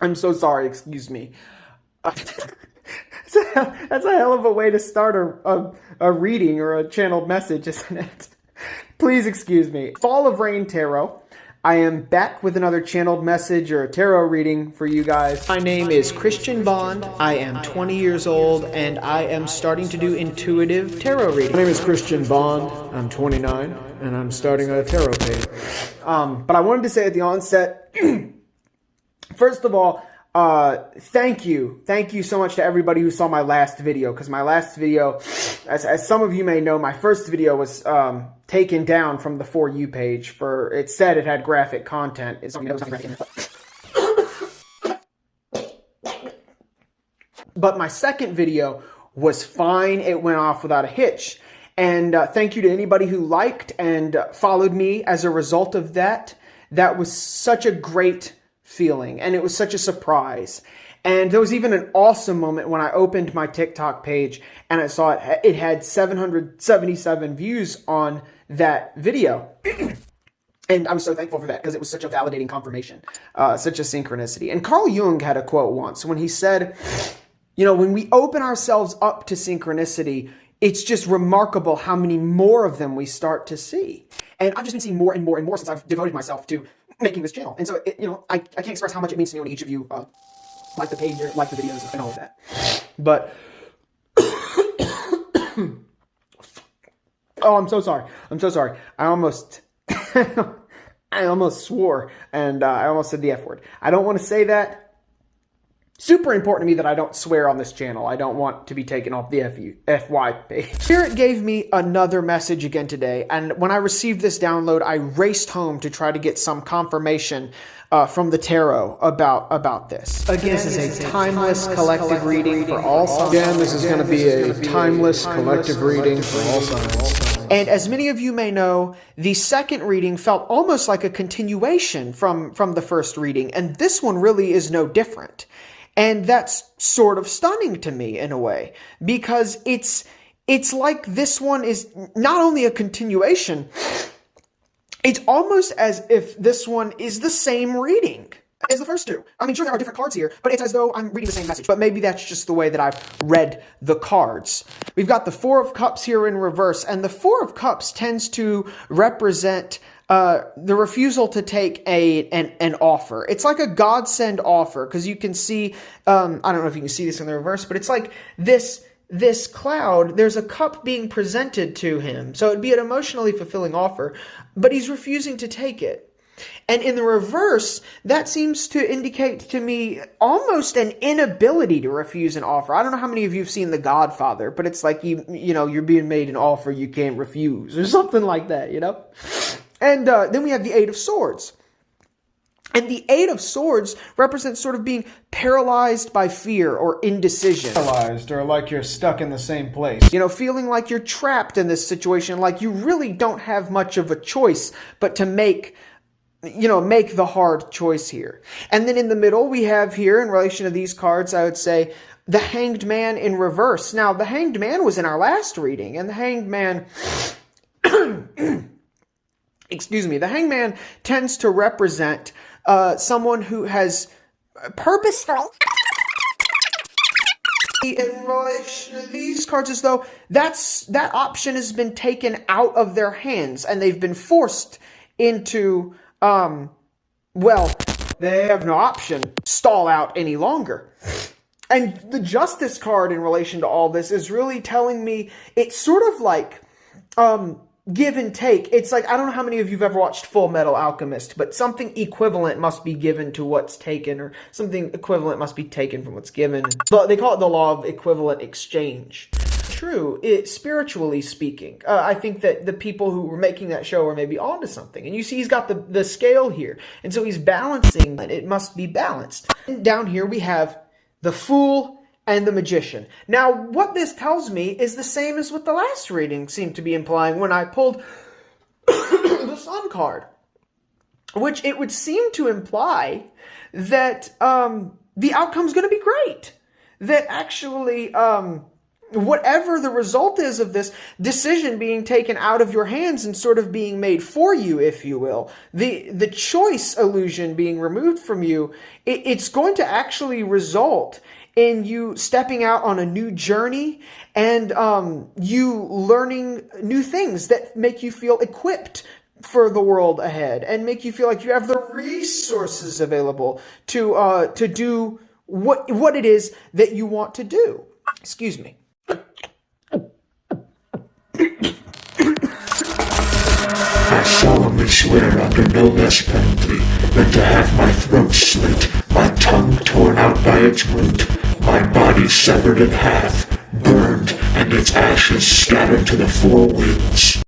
I'm so sorry, excuse me. That's a hell of a way to start a reading or a channeled message, isn't it? Please excuse me. Fall of Rain Tarot. I am back with another channeled message or a tarot reading for you guys. My name is Christian Bond. I am 20 years old and I am starting to do intuitive tarot reading. My name is Christian Bond. I'm 29 and I'm starting a tarot page. But I wanted to say at the onset, first of all, thank you so much to everybody who saw my last video, because my last video, as some of you may know, my first video was taken down from the For You page for, it said it had graphic content. But my second video was fine. It went off without a hitch. And thank you to anybody who liked and followed me as a result of that. That was such a great feeling, and it was such a surprise. And there was even an awesome moment when I opened my TikTok page and I saw it had 777 views on that video. And I was so thankful for that, because it was such a validating confirmation, such a synchronicity. And Carl Jung had a quote once when he said, you know, when we open ourselves up to synchronicity, it's just remarkable how many more of them we start to see. And I've just been seeing more and more and more since I've devoted myself to making this channel. And so, you know, I can't express how much it means to me when each of you like the page, or like the videos, and all of that. But, oh, I'm so sorry. I'm so sorry. I almost swore, and I almost said the F word. I don't want to say that. Super important to me that I don't swear on this channel. I don't want to be taken off the FY page. Spirit gave me another message again today, and when I received this download, I raced home to try to get some confirmation from the tarot about this. Again, this is a timeless collective reading for all signs. Again, this is going to be a timeless collective reading for all signs. And as many of you may know, the second reading felt almost like a continuation from the first reading, and this one really is no different. And that's sort of stunning to me in a way, because it's like this one is not only a continuation, it's almost as if this one is the same reading as the first two. I mean, sure, there are different cards here, but it's as though I'm reading the same message. But maybe that's just the way that I've read the cards. We've got the Four of Cups here in reverse, and the Four of Cups tends to represent the refusal to take an offer. It's like a godsend offer, because you can see, I don't know if you can see this in the reverse, but it's like this cloud, there's a cup being presented to him. So it'd be an emotionally fulfilling offer, but he's refusing to take it. And in the reverse, that seems to indicate to me almost an inability to refuse an offer. I don't know how many of you have seen The Godfather, but it's like, you know, you're being made an offer you can't refuse, or something like that, you know? And then we have the Eight of Swords. And the Eight of Swords represents sort of being paralyzed by fear or indecision. Paralyzed, or like you're stuck in the same place. You know, feeling like you're trapped in this situation, like you really don't have much of a choice but to make the hard choice here. And then in the middle, we have here, in relation to these cards, I would say, the Hanged Man in reverse. Now, the Hanged Man was in our last reading, and the Hanged Man... excuse me, the Hanged Man tends to represent someone who has purposeful in relation to these cards, as though that option has been taken out of their hands and they've been forced into, well, they have no option, stall out any longer. And the Justice card in relation to all this is really telling me it's sort of like, give and take. It's like, I don't know how many of you have ever watched Full Metal Alchemist, but something equivalent must be given to what's taken, or something equivalent must be taken from what's given. But they call it the law of equivalent exchange. True, spiritually speaking, I think that the people who were making that show are maybe onto something. And you see he's got the scale here, and so he's balancing, and it must be balanced. And down here we have the Fool and the Magician. Now, what this tells me is the same as what the last reading seemed to be implying when I pulled the Sun card, which it would seem to imply that the outcome's going to be great. That actually, whatever the result is of this decision being taken out of your hands and sort of being made for you, if you will, the choice illusion being removed from you, it's going to actually result in you stepping out on a new journey and you learning new things that make you feel equipped for the world ahead and make you feel like you have the resources available to do what it is that you want to do. Excuse me. I solemnly swear under no less penalty than to have my throat slit, my tongue torn out by its root, my body severed in half, burned, and its ashes scattered to the four winds.